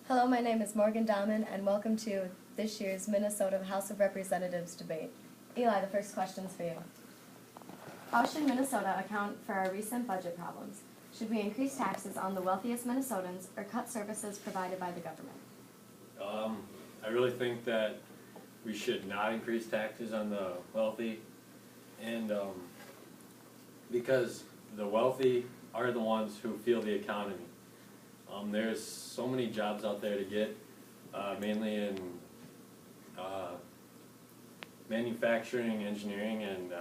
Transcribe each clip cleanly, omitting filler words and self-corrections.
Hello, my name is Morgan Dahman, and welcome to this year's Minnesota House of Representatives debate. Eli, the first question's for you. How should Minnesota account for our recent budget problems? Should we increase taxes on the wealthiest Minnesotans or cut services provided by the government? I really think that we should not increase taxes on the wealthy, and because the wealthy are the ones who feel the economy. There's so many jobs out there to get, mainly in manufacturing, engineering, and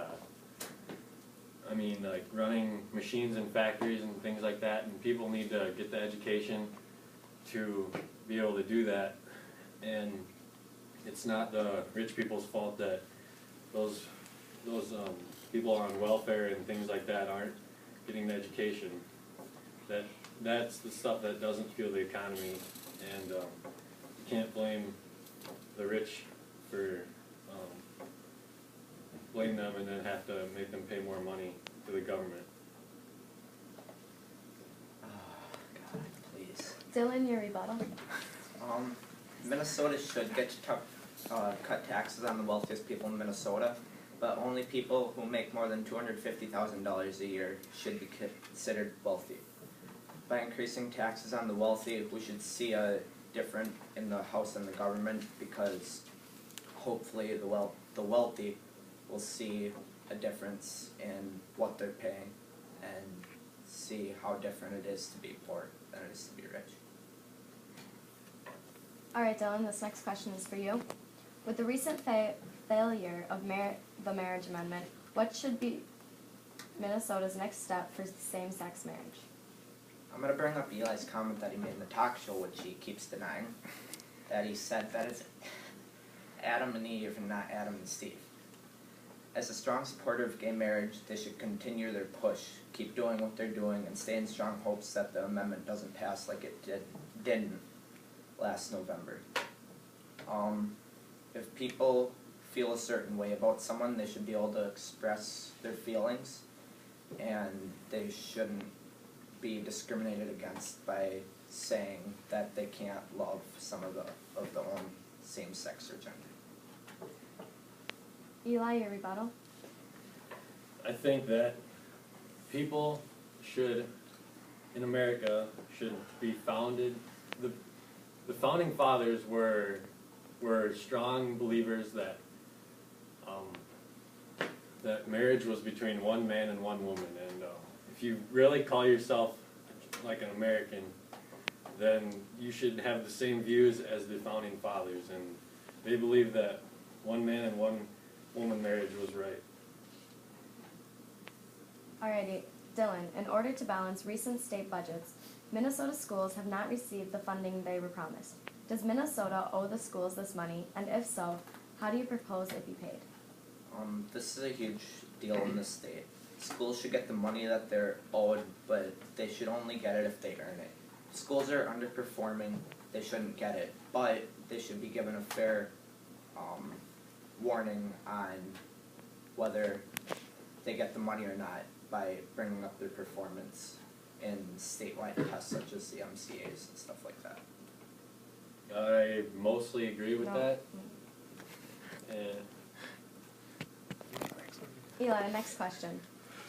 like running machines in factories and things like that, and people need to get the education to be able to do that. And it's not the rich people's fault that those people on welfare and things like that aren't getting the education. That's the stuff that doesn't fuel the economy, and you can't blame the rich for blame them and then have to make them pay more money to the government. God, please. Dylan, your rebuttal. Minnesota should get to cut taxes on the wealthiest people in Minnesota, but only people who make more than $250,000 a year should be considered wealthy. By increasing taxes on the wealthy, we should see a difference in the House and the government, because hopefully the wealthy will see a difference in what they're paying and see how different it is to be poor than it is to be rich. All right, Dylan, this next question is for you. With the recent failure of the marriage amendment, what should be Minnesota's next step for same-sex marriage? I'm going to bring up Eli's comment that he made in the talk show, which he keeps denying, that he said that it's Adam and Eve and not Adam and Steve. As a strong supporter of gay marriage, they should continue their push, keep doing what they're doing, and stay in strong hopes that the amendment doesn't pass like it didn't last November. If people feel a certain way about someone, they should be able to express their feelings, and they shouldn't be discriminated against by saying that they can't love some of their own same sex or gender. Eli, your rebuttal. I think that people in America should be founded. The founding fathers were strong believers that that marriage was between one man and one woman, and if you really call yourself like an American, then you should have the same views as the founding fathers, and they believe that one man and one woman marriage was right. Alrighty, Dylan, in order to balance recent state budgets, Minnesota schools have not received the funding they were promised. Does Minnesota owe the schools this money, and if so, how do you propose it be paid? This is a huge deal in the state. Schools should get the money that they're owed, but they should only get it if they earn it. Schools are underperforming, they shouldn't get it, but they should be given a fair warning on whether they get the money or not by bringing up their performance in statewide tests such as the MCAs and stuff like that. I mostly agree with that. And Eli, next question.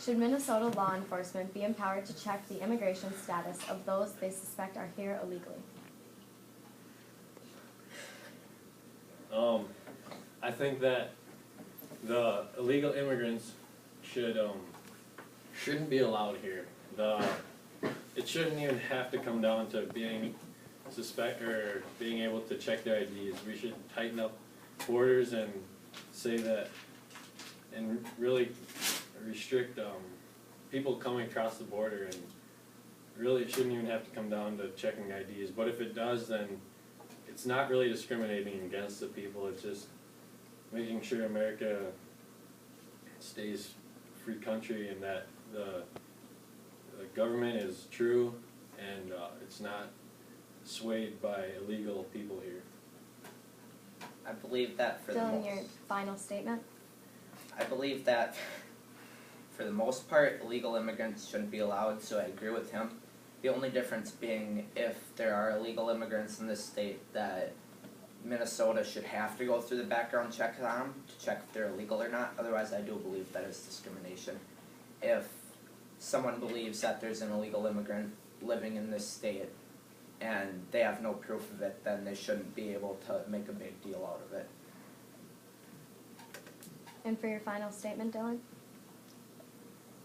Should Minnesota law enforcement be empowered to check the immigration status of those they suspect are here illegally? I think that the illegal immigrants shouldn't be allowed here. It shouldn't even have to come down to being being able to check their IDs. We should tighten up borders and say that, and really restrict people coming across the border, and really it shouldn't even have to come down to checking IDs. But if it does, then it's not really discriminating against the people. It's just making sure America stays a free country, and that the government is true and it's not swayed by illegal people here. I believe that for Dylan, your final statement? I believe that for the most part, illegal immigrants shouldn't be allowed, so I agree with him. The only difference being if there are illegal immigrants in this state, that Minnesota should have to go through the background check on them to check if they're illegal or not. Otherwise, I do believe that is discrimination. If someone believes that there's an illegal immigrant living in this state and they have no proof of it, then they shouldn't be able to make a big deal out of it. And for your final statement, Dylan?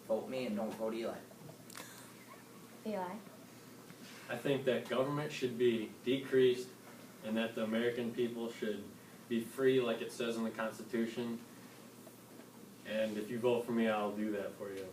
Vote me and don't vote Eli. Eli? I think that government should be decreased and that the American people should be free like it says in the Constitution. And if you vote for me, I'll do that for you.